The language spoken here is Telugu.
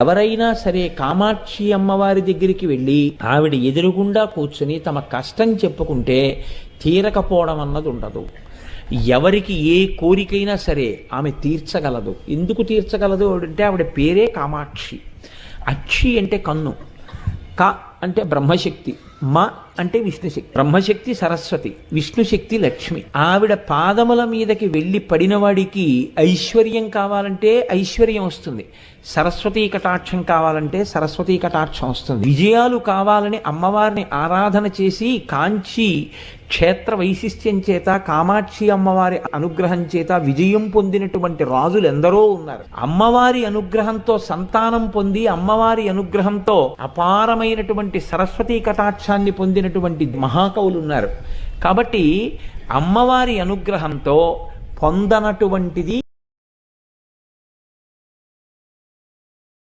ఎవరైనా సరే కామాక్షి అమ్మవారి దగ్గరికి వెళ్ళి ఆవిడ ఎదురుగుండా కూర్చుని తమ కష్టం చెప్పుకుంటే తీరకపోవడం అన్నది ఉండదు. ఎవరికి ఏ కోరికైనా సరే ఆమె తీర్చగలదు. ఎందుకు తీర్చగలదు అంటే ఆవిడ పేరే కామాక్షి. అక్షి అంటే కన్ను, క అంటే బ్రహ్మశక్తి, మ అంటే విష్ణుశక్తి. బ్రహ్మశక్తి సరస్వతి, విష్ణుశక్తి లక్ష్మి. ఆవిడ పాదముల మీదకి వెళ్ళి పడిన వాడికి ఐశ్వర్యం కావాలంటే ఐశ్వర్యం వస్తుంది, సరస్వతీ కటాక్షం కావాలంటే సరస్వతీ కటాక్షం వస్తుంది. విజయాలు కావాలని అమ్మవారిని ఆరాధన చేసి కాంచి క్షేత్ర వైశిష్ట్యం చేత కామాక్షి అమ్మవారి అనుగ్రహం చేత విజయం పొందినటువంటి రాజులు ఎందరో ఉన్నారు. అమ్మవారి అనుగ్రహంతో సంతానం పొంది అమ్మవారి అనుగ్రహంతో అపారమైనటువంటి సరస్వతీ కటాక్షాన్ని పొందినటువంటి మహాకవులు ఉన్నారు. కాబట్టి అమ్మవారి అనుగ్రహంతో పొందనటువంటిది